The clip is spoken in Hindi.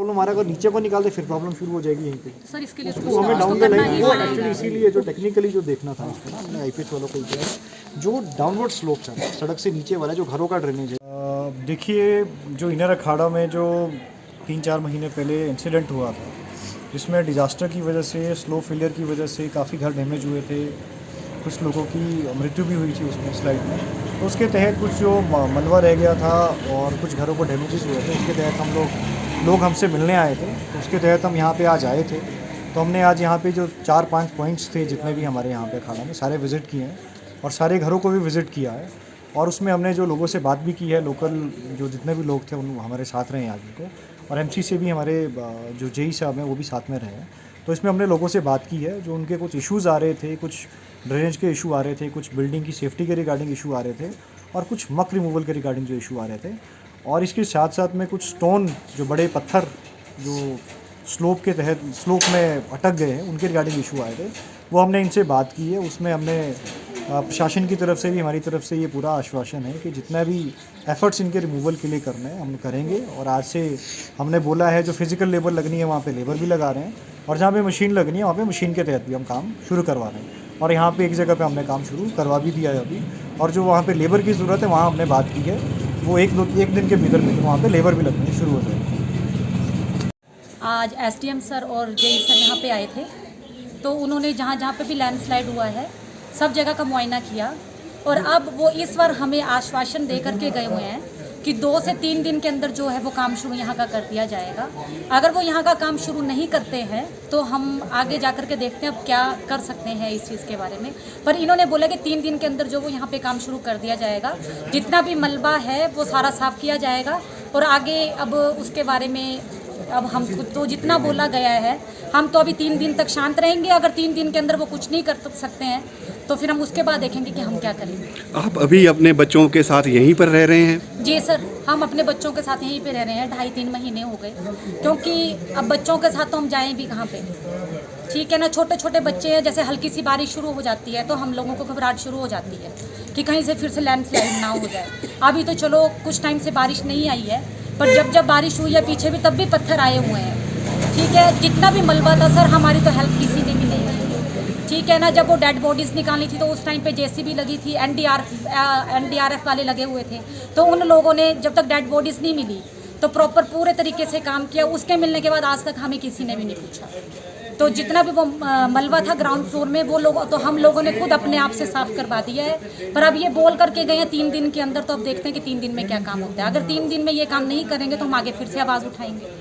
प्रॉब्लम आ रहा है, अगर नीचे को निकाल दे फिर प्रॉब्लम शुरू हो जाएगी यहीं पे। सर इसके लिए तो हमें डाउन द लाइन वो एक्चुअली इसीलिए जो टेक्निकली जो देखना था इसको ना, हमने आईपीएस वालों को किया है जो डाउनवर्ड स्लोप है सड़क से नीचे वाला जो घरों का ड्रेनेज है। देखिए जो इनर अखाड़ा में जो 3-4 महीने पहले इंसिडेंट हुआ था जिसमें डिज़ास्टर की वजह से स्लो फेलियर की वजह से काफ़ी घर डैमेज हुए थे, कुछ लोगों की मृत्यु भी हुई थी उसमें स्लाइड में, तो उसके तहत कुछ जो मलबा रह गया था और कुछ घरों को डैमेजेस हुए थे उसके तहत हम लोग हमसे मिलने आए थे। तो उसके तहत हम यहाँ पे आज आए थे। तो हमने आज यहाँ पे जो 4-5 पॉइंट्स थे जितने भी हमारे यहाँ पे अखाड़ा में सारे विज़िट किए हैं और सारे घरों को भी विज़िट किया है और उसमें हमने जो लोगों से बात भी की है, लोकल जो जितने भी लोग थे उन हमारे साथ रहे आगे को, और एमसी से भी हमारे जो जेई साहब हैं वो भी साथ में रहे हैं। तो इसमें हमने लोगों से बात की है जो उनके कुछ इश्यूज़ आ रहे थे, कुछ ड्रेनेज के इशू आ रहे थे, कुछ बिल्डिंग की सेफ्टी के रिगार्डिंग इशू आ रहे थे और कुछ मक रिमूवल के रिगार्डिंग जो इशू आ रहे थे, और इसके साथ साथ में कुछ स्टोन जो बड़े पत्थर जो स्लोप के तहत स्लोप में अटक गए हैं उनके रिगार्डिंग इशू आए थे, वो हमने इनसे बात की है। उसमें हमने प्रशासन की तरफ से भी हमारी तरफ से ये पूरा आश्वासन है कि जितना भी एफर्ट्स इनके रिमूवल के लिए करने हैं हम करेंगे। और आज से हमने बोला है जो फिज़िकल लेबर लगनी है वहाँ पे लेबर भी लगा रहे हैं और जहाँ पे मशीन लगनी है वहाँ पे मशीन के तहत भी हम काम शुरू करवा रहे हैं। और यहाँ पे एक जगह पे हमने काम शुरू करवा भी दिया है अभी, और जो वहाँ पे लेबर की ज़रूरत है वहाँ हमने बात की है, वो एक दिन के भीतर वहाँ पे लेबर भी लगनी शुरू हो जाएगी। आज एसडीएम सर और जेई सर यहाँ पे आए थे, तो उन्होंने जहाँ जहाँ पे भी लैंडस्लाइड हुआ है सब जगह का मुआयना किया और अब वो इस बार हमें आश्वासन दे करके गए हुए हैं कि 2 से 3 दिन के अंदर जो है वो काम शुरू यहाँ का कर दिया जाएगा। अगर वो यहाँ का काम शुरू नहीं करते हैं तो हम आगे जा कर के देखते हैं अब क्या कर सकते हैं इस चीज़ के बारे में। पर इन्होंने बोला कि 3 दिन के अंदर जो वो यहाँ पे काम शुरू कर दिया जाएगा, जितना भी मलबा है वो सारा साफ़ किया जाएगा और आगे अब उसके बारे में अब हम तो जितना बोला गया है हम तो अभी 3 दिन तक शांत रहेंगे। अगर 3 दिन के अंदर वो कुछ नहीं कर सकते हैं तो फिर हम उसके बाद देखेंगे कि हम क्या करेंगे। आप अभी अपने बच्चों के साथ यहीं पर रह रहे हैं? जी सर, हम अपने बच्चों के साथ यहीं पे रह रहे हैं। 2.5-3 महीने हो गए, क्योंकि अब बच्चों के साथ तो हम जाएं भी कहाँ पे, ठीक है ना। छोटे छोटे बच्चे हैं, जैसे हल्की सी बारिश शुरू हो जाती है तो हम लोगों को घबराहट शुरू हो जाती है कि कहीं से फिर से लैंडस्लाइड ना हो जाए। अभी तो चलो कुछ टाइम से बारिश नहीं आई है, पर जब बारिश हुई है पीछे भी तब भी पत्थर आए हुए हैं, ठीक है। जितना भी मलबा था सर हमारी तो हेल्प किसी ने भी नहीं की, ठीक है ना। जब वो डेड बॉडीज़ निकाली थी तो उस टाइम पे जेसीबी लगी थी, एनडीआरएफ वाले लगे हुए थे, तो उन लोगों ने जब तक डेड बॉडीज़ नहीं मिली तो प्रॉपर पूरे तरीके से काम किया। उसके मिलने के बाद आज तक हमें किसी ने भी नहीं पूछा। तो जितना भी वो मलबा था ग्राउंड फ्लोर में वो लोग तो हम लोगों ने खुद अपने आप से साफ़ करवा दिया है। पर अब ये बोल करके गए हैं 3 दिन के अंदर, तो अब देखते हैं कि 3 दिन में क्या काम होता है। अगर 3 दिन में ये काम नहीं करेंगे तो हम आगे फिर से आवाज़ उठाएंगे।